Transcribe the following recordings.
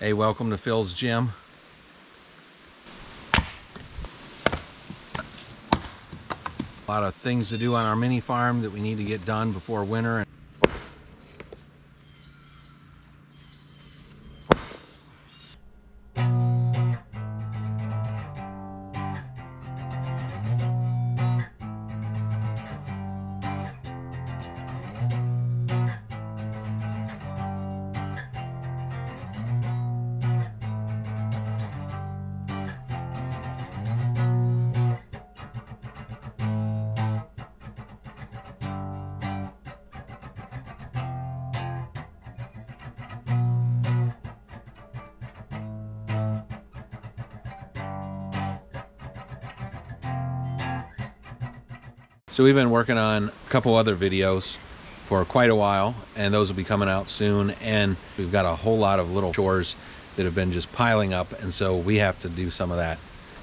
Hey, welcome to Phil's Gym. A lot of things to do on our mini farm that we need to get done before winter. So we've been working on a couple other videos for quite a while, and those will be coming out soon. And we've got a whole lot of little chores that have been just piling up, and so we have to do some of that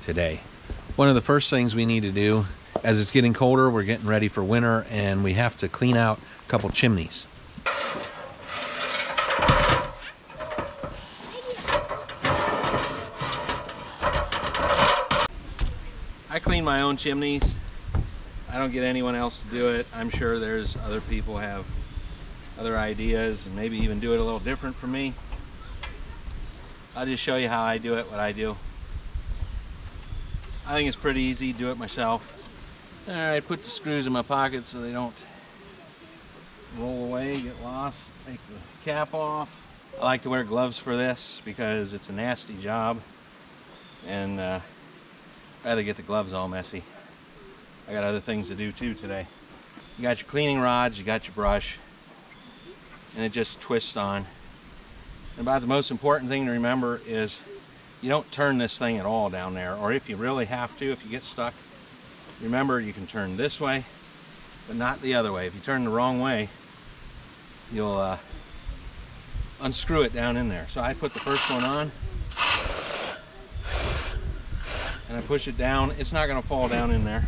today. One of the first things we need to do, as it's getting colder, we're getting ready for winter, and we have to clean out a couple chimneys. I clean my own chimneys. I don't get anyone else to do it. I'm sure there's other people have other ideas and maybe even do it a little different from me. I'll just show you how I do it, what I do. I think it's pretty easy, do it myself. Alright, put the screws in my pocket so they don't roll away, get lost. Take the cap off. I like to wear gloves for this because it's a nasty job, and I'd rather get the gloves all messy. I got other things to do too today. You got your cleaning rods, you got your brush, and it just twists on. And about the most important thing to remember is you don't turn this thing at all down there, or if you really have to, if you get stuck, remember you can turn this way, but not the other way. If you turn the wrong way, you'll unscrew it down in there. So I put the first one on, and I push it down. It's not going to fall down in there.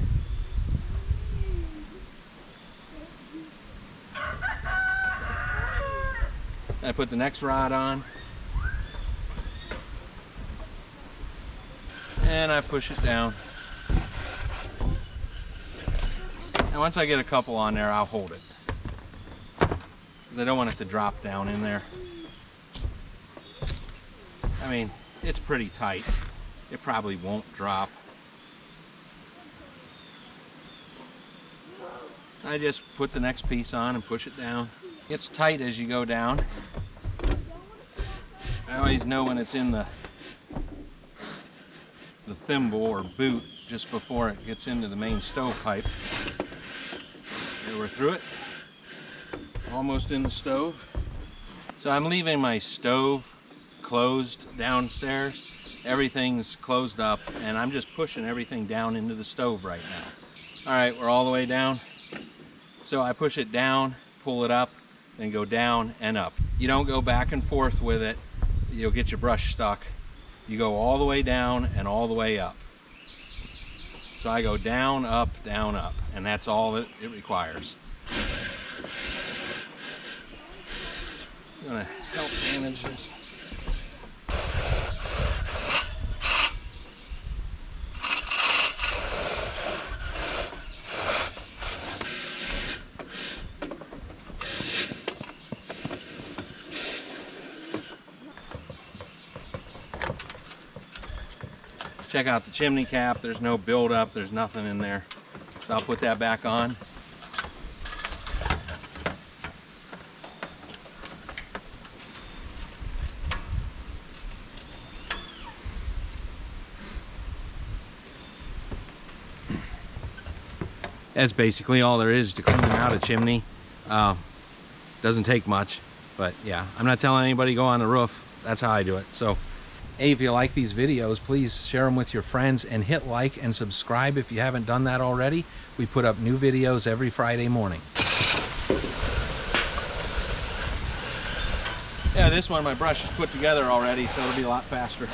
I put the next rod on, and I push it down. And once I get a couple on there, I'll hold it, because I don't want it to drop down in there. I mean, it's pretty tight. It probably won't drop. I just put the next piece on and push it down. It's tight as you go down. I always know when it's in the thimble or boot just before it gets into the main stovepipe. Here we're through it. Almost in the stove. So I'm leaving my stove closed downstairs. Everything's closed up, and I'm just pushing everything down into the stove right now. All right, we're all the way down. So I push it down, pull it up, then go down and up. You don't go back and forth with it. You'll get your brush stuck. You go all the way down and all the way up. So I go down, up, and that's all that it requires. I'm gonna help manage this. Check out the chimney cap. There's no buildup. There's nothing in there. So I'll put that back on. That's basically all there is to clean out a chimney. Doesn't take much, but yeah, I'm not telling anybody to go on the roof. That's how I do it. So, hey, if you like these videos, please share them with your friends and hit like and subscribe if you haven't done that already. We put up new videos every Friday morning. Yeah, this one my brush is put together already, so it'll be a lot faster.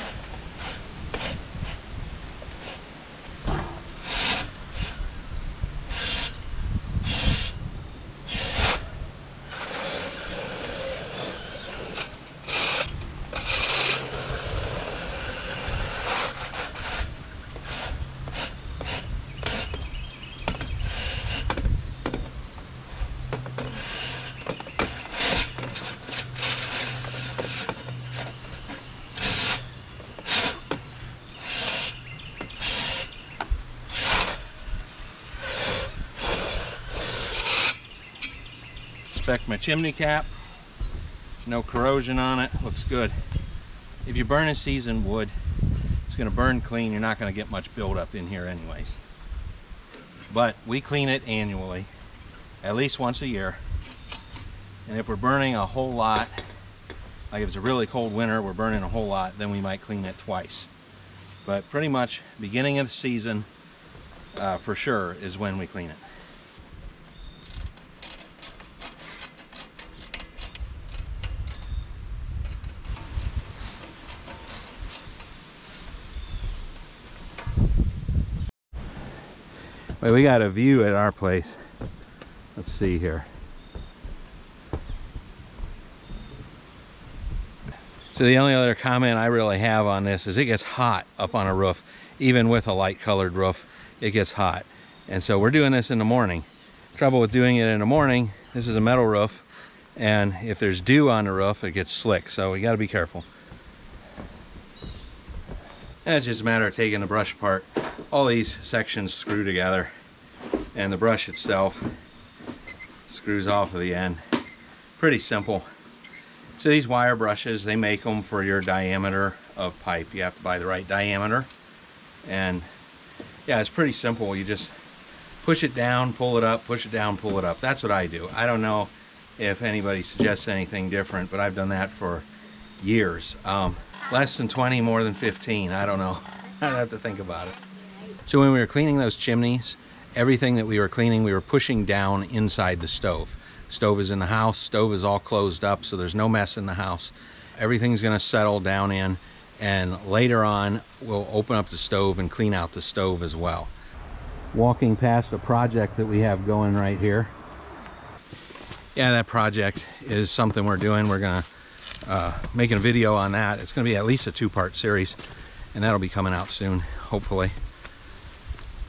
inspect my chimney cap. There's no corrosion on it. Looks good. If you burn a seasoned wood, it's going to burn clean. You're not going to get much buildup in here anyways. But we clean it annually, at least once a year. And if we're burning a whole lot, like if it's a really cold winter, we're burning a whole lot, then we might clean it twice. But pretty much beginning of the season, for sure, is when we clean it. Well, we got a view at our place. Let's see here. So the only other comment I really have on this is it gets hot up on a roof. Even with a light colored roof, it gets hot. And so we're doing this in the morning. Trouble with doing it in the morning, this is a metal roof, and if there's dew on the roof, it gets slick. So we got to be careful. And it's just a matter of taking the brush apart. All these sections screw together, and the brush itself screws off of the end. Pretty simple. So these wire brushes, they make them for your diameter of pipe. You have to buy the right diameter. And yeah, it's pretty simple. You just push it down, pull it up, push it down, pull it up. That's what I do. I don't know if anybody suggests anything different, but I've done that for years. Less than 20, more than 15. I don't know. I'd have to think about it. So when we were cleaning those chimneys, everything that we were cleaning, we were pushing down inside the stove. Stove is in the house. Stove is all closed up, so there's no mess in the house. Everything's going to settle down in, and later on, we'll open up the stove and clean out the stove as well. Walking past a project that we have going right here. Yeah, that project is something we're doing. We're going to making a video on that. It's going to be at least a two-part series, and that'll be coming out soon, hopefully.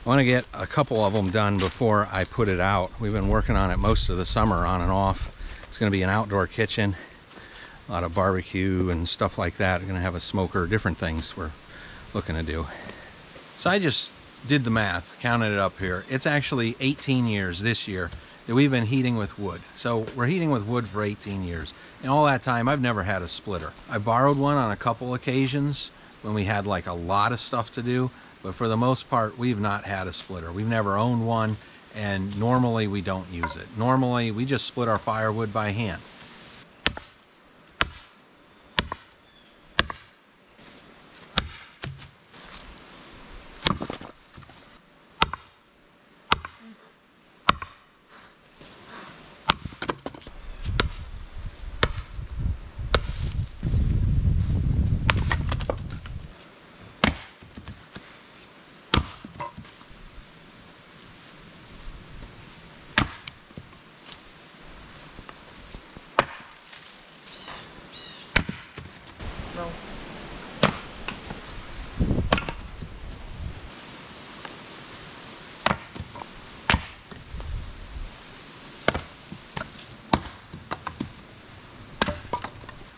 I want to get a couple of them done before I put it out. We've been working on it most of the summer, on and off. It's going to be an outdoor kitchen, a lot of barbecue and stuff like that. We're going to have a smoker, different things we're looking to do. So I just did the math, counted it up here. It's actually 18 years this year that we've been heating with wood. So we're heating with wood for 18 years. In all that time, I've never had a splitter. I borrowed one on a couple occasions when we had like a lot of stuff to do, but for the most part, we've not had a splitter. We've never owned one, and normally we don't use it. Normally, we just split our firewood by hand.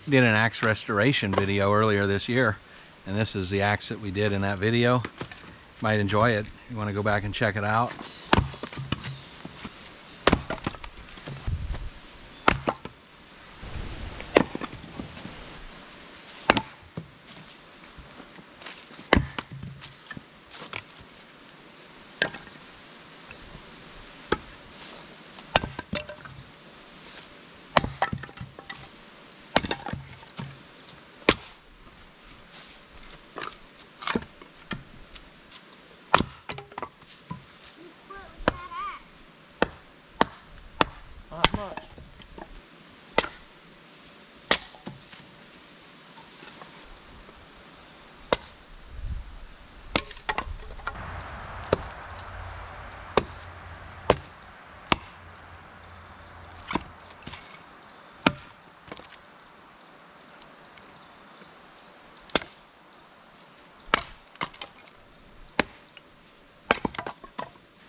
We did an axe restoration video earlier this year, and this is the axe that we did in that video. You might enjoy it. You want to go back and check it out.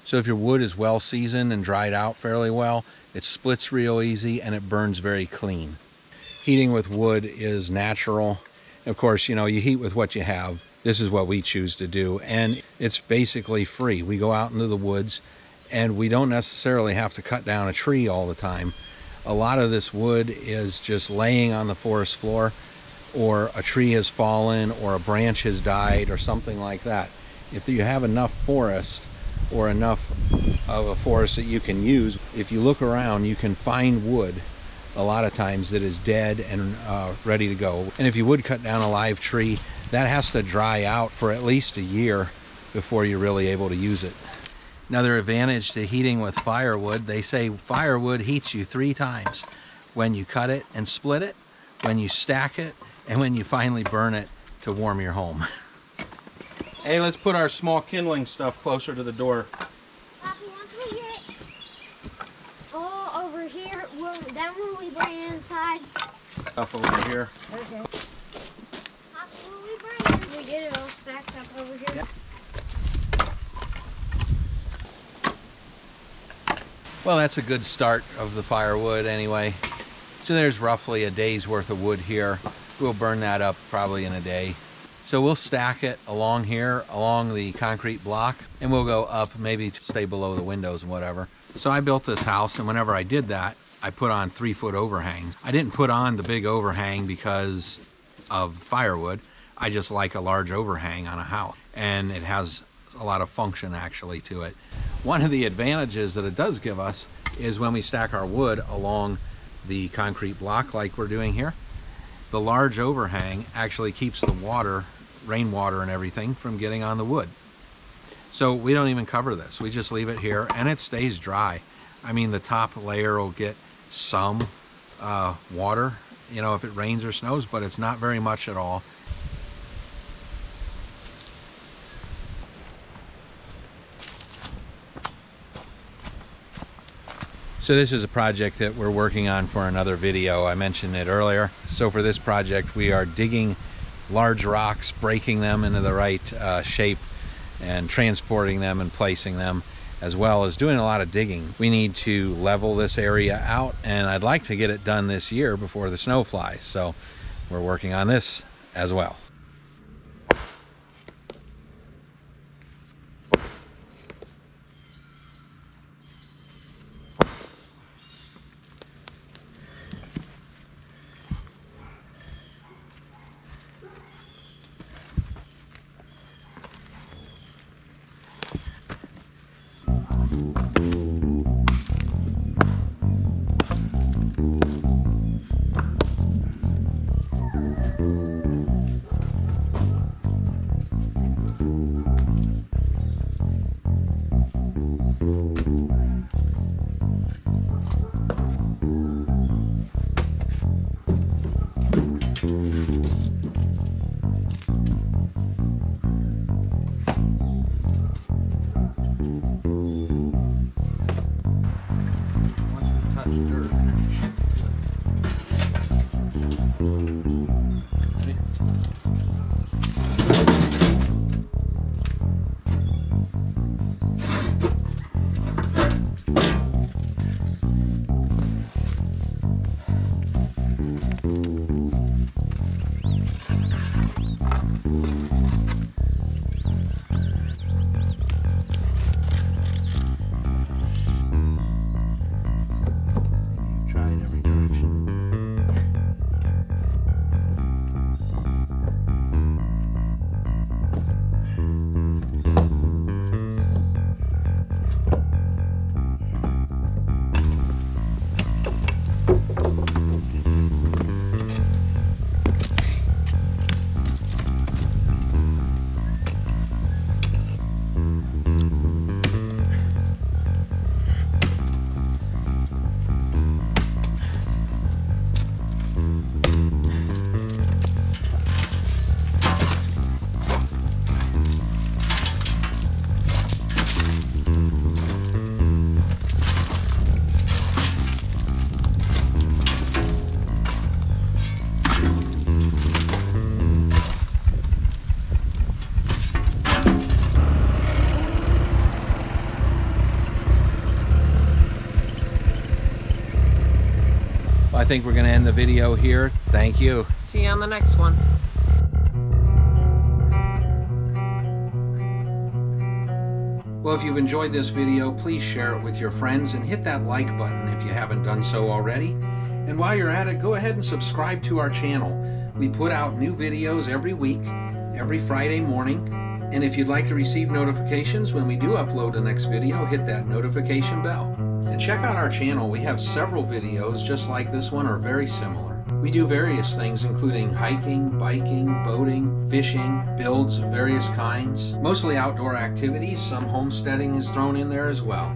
So if your wood is well seasoned and dried out fairly well, it splits real easy and it burns very clean. Heating with wood is natural. Of course, you know, you heat with what you have. This is what we choose to do, and it's basically free. We go out into the woods and we don't necessarily have to cut down a tree all the time. A lot of this wood is just laying on the forest floor, or a tree has fallen, or a branch has died, or something like that. If you have enough forest, or enough of a forest that you can use, if you look around, you can find wood a lot of times that is dead and ready to go. And if you would cut down a live tree, that has to dry out for at least a year before you're really able to use it. Another advantage to heating with firewood, they say firewood heats you 3 times. When you cut it and split it, when you stack it, and when you finally burn it to warm your home. Hey, let's put our small kindling stuff closer to the door. Poppy, once we get all over here, then when we bring it inside. Stuff over here. Okay. Poppy, when we bring it, we get it all stacked up over here. Yeah. Well, that's a good start of the firewood anyway. So there's roughly a day's worth of wood here. We'll burn that up probably in a day. So we'll stack it along here, along the concrete block, and we'll go up, maybe to stay below the windows and whatever. So I built this house, and whenever I did that, I put on 3-foot overhangs. I didn't put on the big overhang because of firewood. I just like a large overhang on a house, and it has a lot of function actually to it. One of the advantages that it does give us is when we stack our wood along the concrete block like we're doing here, the large overhang actually keeps the water, rainwater and everything, from getting on the wood. So we don't even cover this. We just leave it here and it stays dry. I mean, the top layer will get some water, you know, if it rains or snows, but it's not very much at all. So this is a project that we're working on for another video. I mentioned it earlier. So for this project, we are digging large rocks, breaking them into the right shape, and transporting them and placing them, as well as doing a lot of digging. We need to level this area out, and I'd like to get it done this year before the snow flies. So we're working on this as well. I think we're going to end the video here. Thank you. See you on the next one. Well, if you've enjoyed this video, please share it with your friends and hit that like button if you haven't done so already. And while you're at it, go ahead and subscribe to our channel. We put out new videos every week, every Friday morning. And if you'd like to receive notifications when we do upload the next video, hit that notification bell. And check out our channel. We have several videos just like this one or very similar. We do various things including hiking, biking, boating, fishing, builds of various kinds, mostly outdoor activities. Some homesteading is thrown in there as well.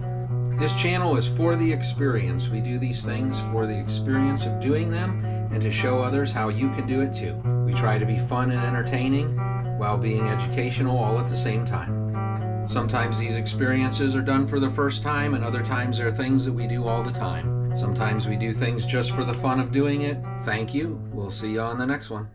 This channel is for the experience. We do these things for the experience of doing them and to show others how you can do it too. We try to be fun and entertaining while being educational all at the same time. Sometimes these experiences are done for the first time, and other times they're things that we do all the time. Sometimes we do things just for the fun of doing it. Thank you. We'll see you on the next one.